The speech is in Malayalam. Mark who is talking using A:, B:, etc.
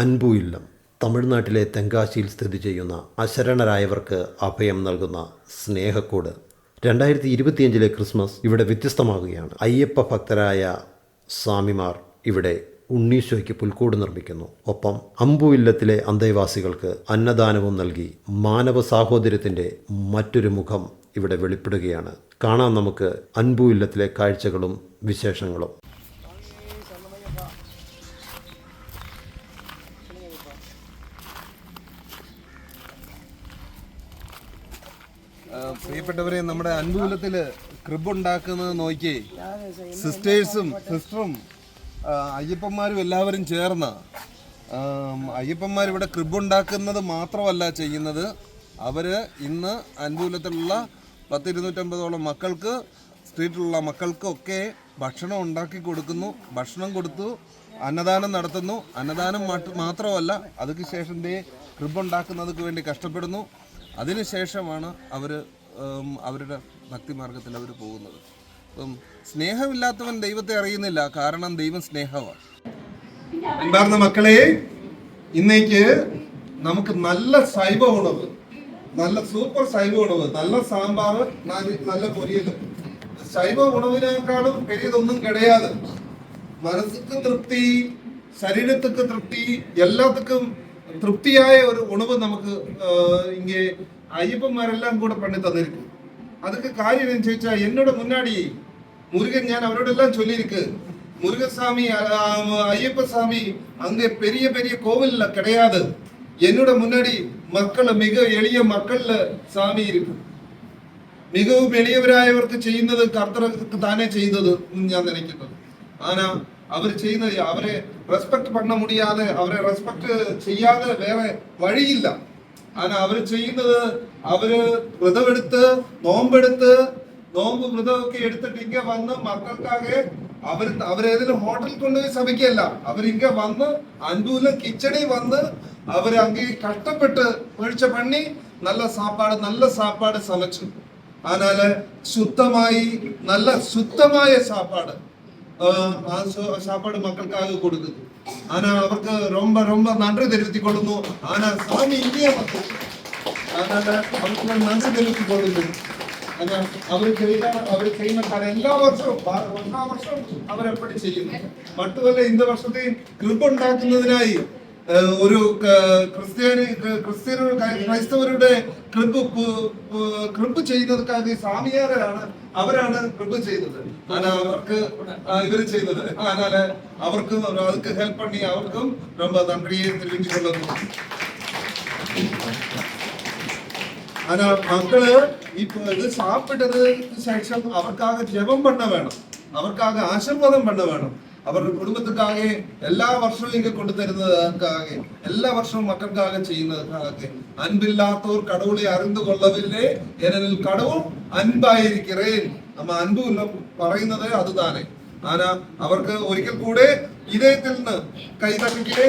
A: അൻപു ഇല്ലം തമിഴ്നാട്ടിലെ തെങ്കാശിയിൽ സ്ഥിതി ചെയ്യുന്ന അശരണരായവർക്ക് അഭയം നൽകുന്ന സ്നേഹക്കൂട്. 2025 ക്രിസ്മസ് ഇവിടെ വ്യത്യസ്തമാകുകയാണ്. അയ്യപ്പ ഭക്തരായ സ്വാമിമാർ ഇവിടെ ഉണ്ണീശോയ്ക്ക് പുൽക്കൂട് നിർമ്മിക്കുന്നു. ഒപ്പം അമ്പു ഇല്ലത്തിലെ അന്തേവാസികൾക്ക് അന്നദാനവും നൽകി മാനവ സാഹോദര്യത്തിൻ്റെ മറ്റൊരു മുഖം ഇവിടെ വെളിപ്പെടുകയാണ്. കാണാം നമുക്ക് അൻപു ഇല്ലത്തിലെ കാഴ്ചകളും വിശേഷങ്ങളും.
B: പ്രിയപ്പെട്ടവരെ, നമ്മുടെ അൻപുകുലത്തിൽ ക്രിബ് ഉണ്ടാക്കുന്നത് നോക്കി സിസ്റ്ററും അയ്യപ്പന്മാരും എല്ലാവരും ചേർന്ന് അയ്യപ്പന്മാർ ഇവിടെ ക്രിബ് ഉണ്ടാക്കുന്നത് മാത്രമല്ല ചെയ്യുന്നത്. അവർ ഇന്ന് അൻപുകുലത്തിലുള്ള 250 മക്കൾക്ക്, സ്ട്രീറ്റിലുള്ള മക്കൾക്കൊക്കെ ഭക്ഷണം ഉണ്ടാക്കി കൊടുക്കുന്നു. ഭക്ഷണം കൊടുത്തു അന്നദാനം നടത്തുന്നു. അന്നദാനം മാത്രമല്ല, അതിന് ശേഷം ക്രിബ് ഉണ്ടാക്കുന്നതിന് വേണ്ടി കഷ്ടപ്പെടുന്നു. അതിനുശേഷമാണ് അവരുടെ ഭക്തിമാർഗത്തിൽ അവർ പോകുന്നത്. അപ്പം സ്നേഹമില്ലാത്തവൻ ദൈവത്തെ അറിയുന്നില്ല, കാരണം ദൈവം സ്നേഹമാണ്. അൻപാർന്ന മക്കളെ, ഇന്നേക്ക് നമുക്ക് നല്ല ശൈവ ഉണവ്, നല്ല സൂപ്പർ ശൈവ ഉണവ്, നല്ല സാമ്പാർ, നല്ല പൊരിയൽ. ശൈവ ഉണവിനേക്കാളും പെരിയതൊന്നും കിടയാതെ മനസ്സിക്ക് തൃപ്തി, ശരീരത്തിക്ക് തൃപ്തി, എല്ലാത്തിനും തൃപ്തിയായ ഒരു ഉണവ് നമുക്ക് ഇങ്ങനെ അയ്യപ്പന്മാരെല്ലാം കൂടെ பண்ணி തന്നിരിക്കും. அதுக்கு காரியம் என்னன்னு ചോദിച്ചാ, என்னோட முன்னாடி முருகன் ഞാൻ അവരോടെല്ലാം ചൊല്ലിയിരിക്ക്, முருகசாமி ஐயப்ப சாமி அங்கே பெரிய பெரிய கோவில்ல கிடையாது, என்னோட முன்னாடி மக்கள் மிக எளிய மக்கள்ல சாமி இருக்கு. മികവും എളിയവരായവർക്ക് ചെയ്യുന്നത് കർത്തർക്ക് താനേ ചെയ്തത് ഞാൻ നനയ്ക്കുന്നത്. ആനാ അവർ ചെയ്യുന്നത്, അവരെ റെസ്പെക്ട് பண்ண முடியாതെ, അവരെ റെസ്പെക്ട് ചെയ്യാതെ വേറെ വഴിയില്ല. ആനാ അവർ ചെയ്യുന്നത്, അവര് വ്രതമെടുത്ത് നോമ്പ് വ്രതമൊക്കെ എടുത്തിട്ട് ഇങ്ങ വന്ന് മക്കൾക്കാകെ അവരേതെങ്കിലും ഹോട്ടലിൽ കൊണ്ടുപോയി സഭയ്ക്കല്ല, അവരിങ്ങ വന്ന് അൻപൂല കിച്ചണിൽ വന്ന് അവര് അങ്ങേ കഷ്ടപ്പെട്ട് മേടിച്ച പണി നല്ല സാപ്പാട് സமைச்சு, ആനാല് നല്ല ശുദ്ധമായ சாப்பாடு மக்களுக்காக கொடுக்குது. ஆனா அவருக்கு ரொம்ப ரொம்ப நன்றி தெரிவித்துக் கொள்ளுന്നു. ஆனா சாமி இந்திய மக்கள், அதனால அவருக்கு நன்றி தெரிவித்துக் கொள்ளுന്നു. അവർ ചെയ്യുന്ന എല്ലാ വർഷവും അവർ എപ്പടി ചെയ്യുന്നു. മറ്റുമല്ല, இந்த വർഷത്തെയും ക്രിബ് ഉണ്ടാക്കുന്നതിനായി ഒരു ക്രൈസ്തവരുടെ ക്രിബ് ചെയ്യുന്നതൊക്കെ സ്വാമിയാരാണ്, അവരാണ് ക്രിബ് ചെയ്തത്. അവർക്ക് ഇവര് ചെയ്തത്. அதனால അവർക്കും அதுக்கு ஹெல்ப் பண்ணி അവർക്കും ரொம்ப നന്ദിയെ தெரிவித்துக்கொள்ளுന്നു. ஆனா മക്കള് ഇപ്പൊ ഇത് சாப்பிட்டதுக்கு ശേഷം അവർക്കാകെ ജപം பண்ண വേണം, അവർക്കാകെ ആശീർവാദം பண்ண വേണം. അവരുടെ കുടുംബത്തിற்காக എല്ലാ വർഷവും ഇങ്ങ കൊണ്ടുതരുന്നതിற்காக, എല്ലാ വർഷവും മക്കൾക്കാകെ ചെയ്യുന്നതിற்காக. അൻപില്ലാത്തവർ കടവുളെ അറിந்து കൊള്ളവില്ലേ, എന്നിൽ കടവും അൻപായിരിக்கிறேൻ. നമ്മ അൻപു പറയുന്നത് അത് താനെ. ആനാ അവർക്ക് ഒരിക്കൽ കൂടെ ഇതയത്തിൽ നിന്ന് കൈതട്ടിക്കേ.